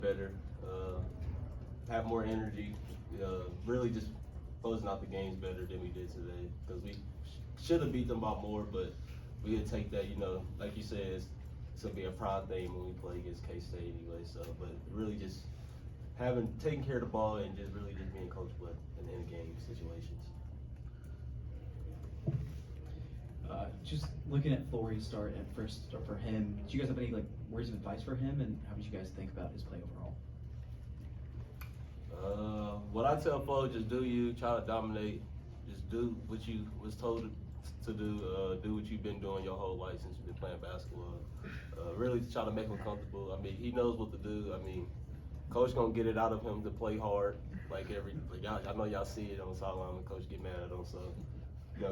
better, have more energy, really just closing out the games better than we did today. Because we should have beat them by more, but we did take that, like you said, it's going to be a proud thing when we play against K-State anyway. So, but really just taking care of the ball and just really just being coachable in in-game situations. Just looking at Flory's start at first start for him, do you guys have any words of advice for him, and how would you guys think about his play overall? What I tell folks, just do you, try to dominate, just do what you was told to do what you've been doing your whole life since you've been playing basketball. Really try to make him comfortable. I mean, he knows what to do. I mean, coach gonna get it out of him to play hard. I know y'all see it on the sideline when coach get mad at him. So,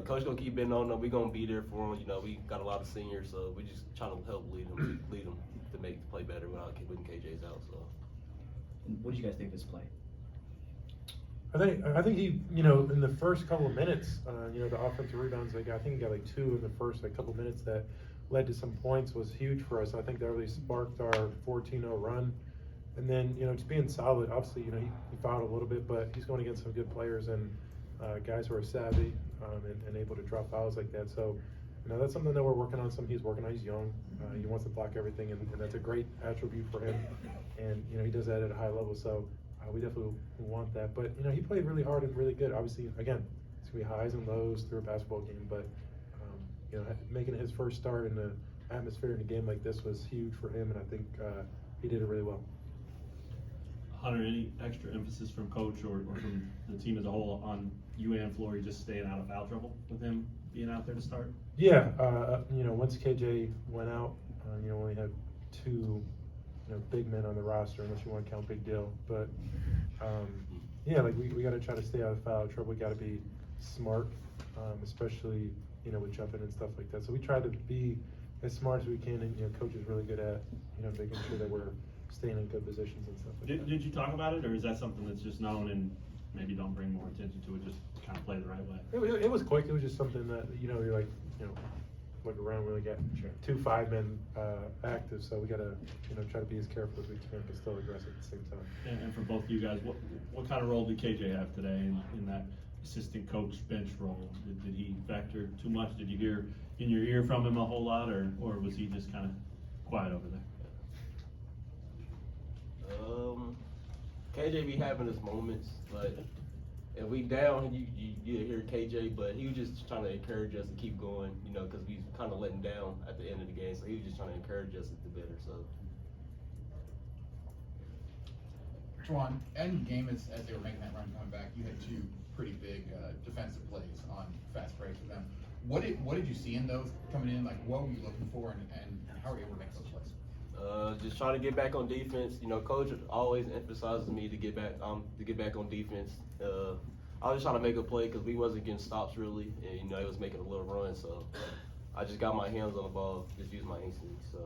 coach gonna keep betting on him. We gonna be there for him. We got a lot of seniors, so we just trying to help lead him to make the play better when KJ's out. So, and what do you guys think of his play? I think he, in the first couple of minutes, the offensive rebounds I think he got 2 in the first couple of minutes that led to some points was huge for us. I think that really sparked our 14-0 run. And then, just being solid. Obviously, he fouled a little bit, but he's going against some good players and guys who are savvy and able to drop fouls like that. So, that's something that we're working on. He's working on. He's young. He wants to block everything, and that's a great attribute for him. And, he does that at a high level. So, we definitely want that. But, he played really hard and really good. Obviously, again, it's going to be highs and lows through a basketball game. But, making his first start in the atmosphere in a game like this was huge for him. And I think he did it really well. Hunter, any extra emphasis from coach or from the team as a whole on you and Flory just staying out of foul trouble with him being out there to start? Yeah, once KJ went out, we only had 2, big men on the roster, unless you want to count Big Deal. But we got to try to stay out of foul trouble. We got to be smart, especially with jumping and stuff like that. So we try to be as smart as we can, and coach is really good at making sure that we're staying in good positions and stuff like that. Did you talk about it, or is that something that's just known and maybe don't bring more attention to it, just kind of play the right way? It was quick. It was just something that, you're look around, we only got 2 5-men active, so we got to, try to be as careful as we can, but still aggressive at the same time. And for both of you guys, what kind of role did KJ have today in that assistant coach bench role? Did he factor too much? Did you hear in your ear from him a whole lot, or was he just kind of quiet over there? KJ be having his moments, but if we down, you hear KJ, but he was just trying to encourage us to keep going, because we kind of letting down at the end of the game, so he was just trying to encourage us to do better. So, Dajuan, end game as they were making that run coming back, you had 2 pretty big defensive plays on fast breaks with them. What did you see in those coming in? What were you looking for, and how were you able to make those plays? Just trying to get back on defense. Coach always emphasizes me to get back on defense. I was just trying to make a play because we wasn't getting stops really, and it was making a little run. So I just got my hands on the ball, just used my instincts. So.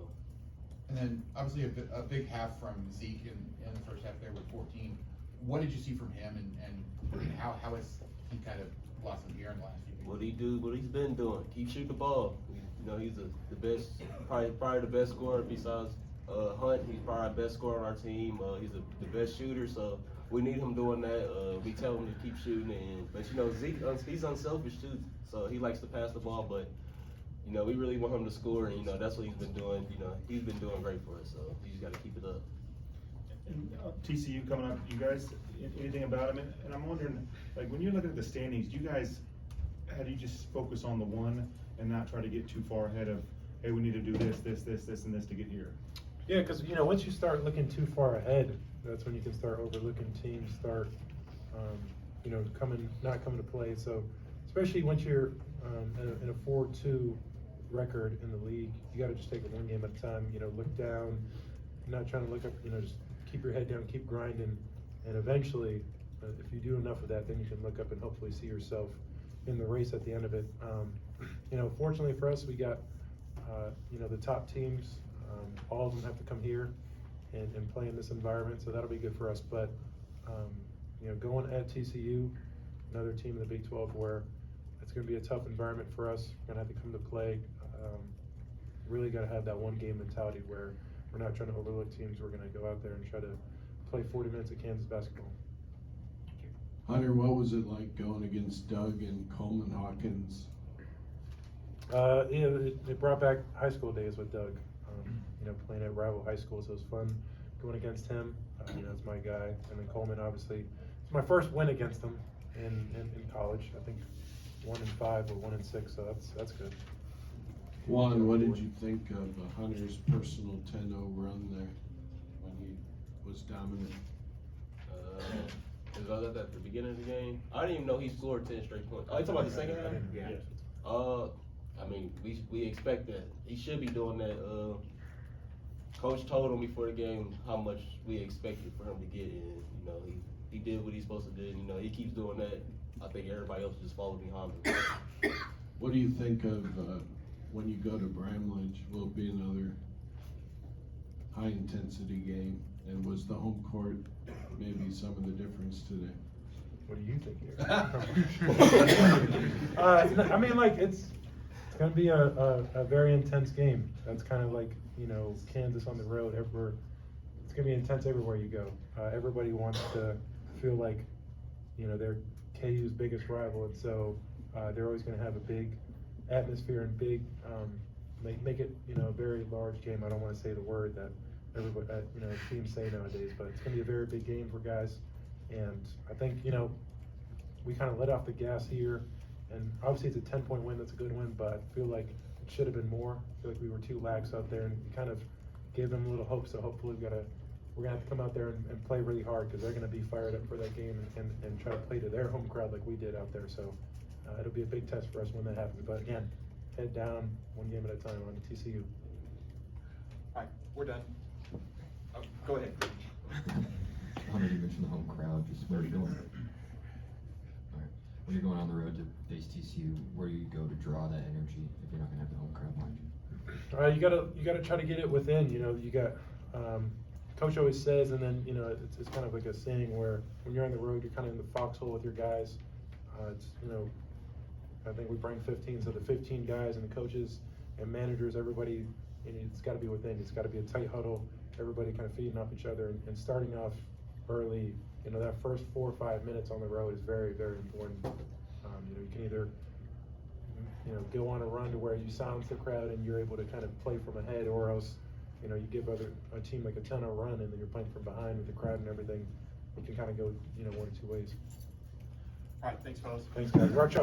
And then obviously a big half from Zeke in the first half there with 14. What did you see from him, and how has he kind of lost some gear in the last few games? What he's been doing. Keep shooting the ball. He's the best, probably the best scorer besides Hunt. He's probably the best scorer on our team. He's the best shooter, so we need him doing that. We tell him to keep shooting, but Zeke, he's unselfish too, so he likes to pass the ball. But we really want him to score, and that's what he's been doing. He's been doing great for us, so we just got to keep it up. And TCU coming up, you guys, anything about him? And I'm wondering, when you're looking at the standings, how do you just focus on the one and not try to get too far ahead of, hey, we need to do this, and this to get here? Yeah, because once you start looking too far ahead, that's when you can start overlooking teams, not coming to play. So especially once you're in a 4-2 record in the league, you got to just take it one game at a time. Look down, not trying to look up. Just keep your head down, keep grinding, and eventually, if you do enough of that, then you can look up and hopefully see yourself in the race at the end of it. Fortunately for us, we got the top teams. All of them have to come here and play in this environment, so that'll be good for us. But going at TCU, another team in the Big 12, where it's going to be a tough environment for us. We're going to have to come to play. Really got to have that one game mentality where we're not trying to overlook teams. We're going to go out there and try to play 40 minutes of Kansas basketball. Hunter, what was it like going against Doug and Coleman Hawkins? Yeah, it brought back high school days with Doug. You know, playing at rival high schools, so it was fun going against him. You know, that's my guy. And then Coleman, obviously, it's my first win against him in college. I think 1-5 or 1-6, so that's good. Juan, what did you think of Hunter's personal 10-0 run there when he was dominant? Was that at the beginning of the game? I didn't even know he scored 10 straight points. Oh, you talking about the second half? Yeah. I mean, we expect that. He should be doing that. Coach told him before the game how much we expected for him to get in. You know, he did what he's supposed to do. You know, he keeps doing that. I think everybody else just follow behind him. What do you think of when you go to Bramlage? Will it be another high-intensity game? And was the home court maybe some of the difference today? What do you think here? I mean, like, it's going to be a very intense game. That's kind of like, you know, Kansas on the road. It's going to be intense everywhere you go. Everybody wants to feel like, you know, they're KU's biggest rival, and so they're always going to have a big atmosphere and big, make it, you know, a very large game. I don't want to say the word that everybody, you know, teams say nowadays, but it's going to be a very big game for guys. And I think, you know, we kind of let off the gas here, and obviously it's a 10-point win. That's a good win, but I feel like it should have been more. I feel like we were too lax out there, and we kind of gave them a little hope. So hopefully we're gonna have to come out there and play really hard, because they're gonna be fired up for that game and try to play to their home crowd like we did out there. So it'll be a big test for us when that happens. But again, head down, one game at a time on TCU. All right, we're done. Oh, go ahead. Hunter, you mentioned the home crowd. Just where are you going? All right. When you're going on the road to face TCU, where do you go to draw that energy if you're not going to have the home crowd behind you? You gotta try to get it within. You know, you got Coach always says, and then, you know, it's kind of like a saying where when you're on the road, you're kind of in the foxhole with your guys. It's, you know, I think we bring 15, so the 15 guys and the coaches and managers, everybody, it's got to be within. It's got to be a tight huddle. Everybody kind of feeding off each other and starting off early. You know, that first 4 or 5 minutes on the road is very, very important. You know, you can either, you know, go on a run to where you silence the crowd and you're able to kind of play from ahead, or else, you know, you give a team like a 10-0 run and then you're playing from behind with the crowd and everything. It can kind of go, you know, 1 or 2 ways. All right, thanks, fellas. Thanks, guys. Rock chalk.